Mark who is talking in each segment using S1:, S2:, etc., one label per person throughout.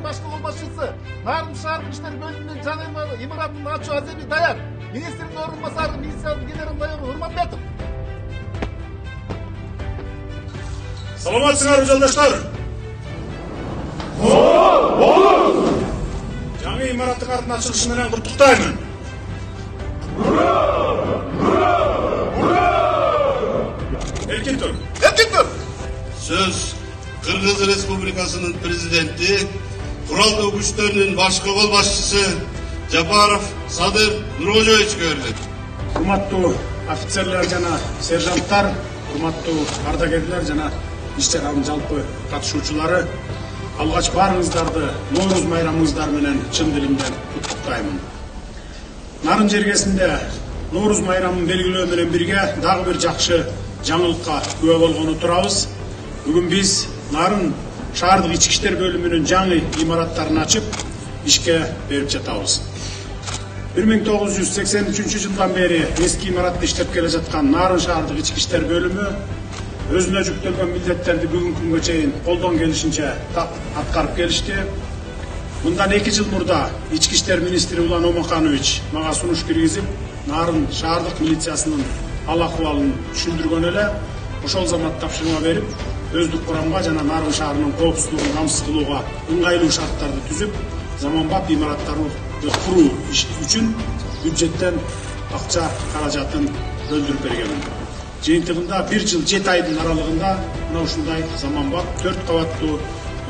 S1: башкы кол башчысы Нарын шаардык иштер бөлүмүнүн жаңы имаратын ачуу аземи даяр. Министрдин орун басары милициянын генерал-майору Урманбетов.
S2: Саламатсыңарбы жолдоштор? Жаңы имараттын артын ачылышы менен куттуктаймын. Эркин тур.
S3: Söz Kırgız Respublikası'nın prezidenti, Kurallı Güçlerinin başka kol başçısı Japarov Sadır Nurhojoviç gördü.
S2: Урматтуу офицерлер жана сержанттар, урматтуу ардагерлер жана иш чаранын жалпы катышуучулары, алгач баарыңыздарды Ноорuz майрамыңыздар менен чын дилимден куттуктаймын. Нарын жергесинде Ноорuz майрамын белгилөө менен бирге дагы бир жакшы жаңылыкка күбө болгону турабыз. Бүгүн биз Нарын шаардык ички иштер бөлүмүнүн жаңы имараттарын ачып, ишке берип жатабыз. 1983 жылдан бери eski имаратты иштеп келе жаткан Нарын шаардык ички иштер бөлүмү өзүнө жүктөлгөн милдеттерди бүгүнкү күнгө чейин колдон келишинче аткарып келишти. Мындан 2 жыл мурда ички иштер министри Улан Омаканович мага сунуш киргизип, Нарын шаардык милициясынын ал акыбалын түшүндүргөн эле. Ошол замат тапшырма берип, өздүк курамга жана Нарын шаарынын коопсуздугун камсыз кылууга ыңгайлуу шарттарды түзүп, заманбап имараттарды куруу үчүн бюджеттен акча каражатын бөлдүрүп бергенмин. Жыйынтыгында 1 жыл 7 айдын аралыгында мына ушундай заманбап 4 кабаттуу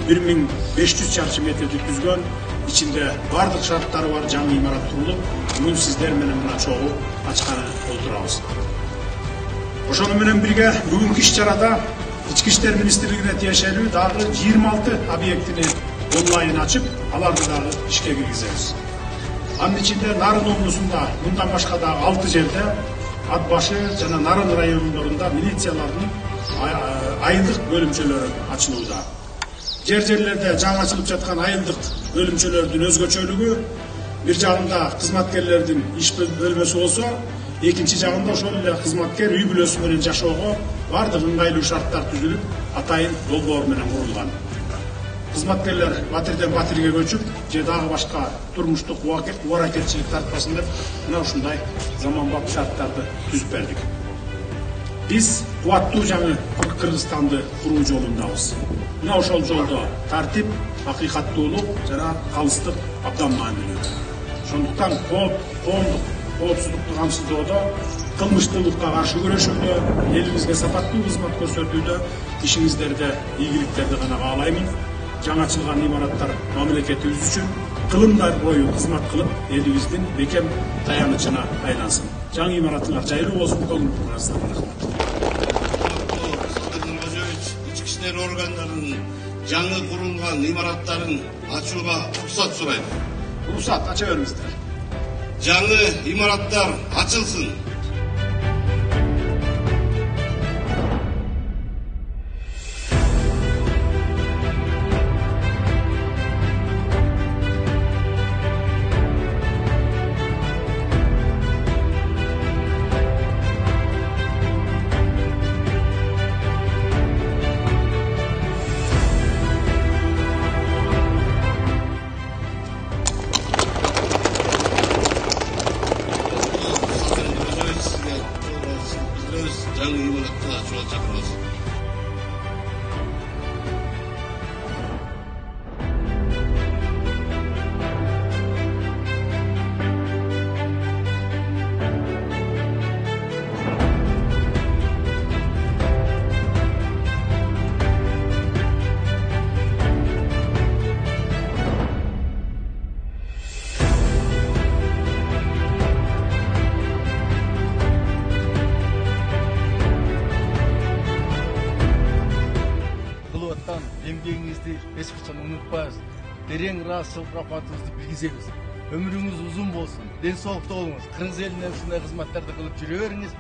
S2: 1500 чарчы метрди түзгөн, ичинде бардык шарттары бар жаңы имарат курулуп, бүгүн сиздер менен мына чогуу ачканы олтурабыз. Ошону менен бирге бүгүнкү иш-чарада Ички иштер министрлигине тиешелүү дагы 26 объектини онлайн ачып, аларды дагы ишке киргизебиз. Анын ичинде Нарын облусунда мындан башка дагы 6 жерде ат башы жана Нарын райондорунда милициялардын айылдык бөлүмчөлөрү ачылууда. Жерлерде жаңы ачылып жаткан айылдык бөлүмчөлөрдүн өзгөчөлүгү бир жагында кызматкерлердин иш бөлмөсү болсо, экинчи жагында ошол эле кызматкер үй бүлөсү менен жашоого бардык ыңгайлуу шарттар түзүлүп, атайын долбоор менен курулган. Кызматкерлер батирден батирге көчүп, же дагы башка турмуштук убаракетчилик тартпасын деп, мына ушундай заманбап шарттарды түзүп бердик. Биз кубаттуу жаңы Кыргызстанды куруу жолундабыз. Мына ошол жолдо тартип, акыйкаттуулук жана калыстык абдан маанилүү. Ошондуктан коопсуздукту камсыздоодо, кылмыштуулукка каршы күрөшүүдө, элибизге сапаттуу кызмат көрсөтүүдө ишиңиздерде ийгиликтерди гана каалаймын. Жаңы ачылган имараттар мамлекетибиз үчүн кылымдар бою кызмат кылып, элибиздин бекем таянычына айлансын. Жаңы имараттар жайлуу болсун.
S3: İçki işler organlarının жаңы kurulgan imarattарын açууга ruhsat сурайм.
S2: Ruhsat aça бериңиздер.
S3: Жаңы имараттар açılsın. Жаңы имаратты ачууга чакырабыз.
S4: Эмгегиңизди эч качан унутпайбыз. Терең ыраазычылык мурапатыбызды билгизебиз. Өмүрүңүз узун болсун, ден соолукта болуңуз. Кыргыз элине ушундай кызматтарды кылып жүрө бериңиз.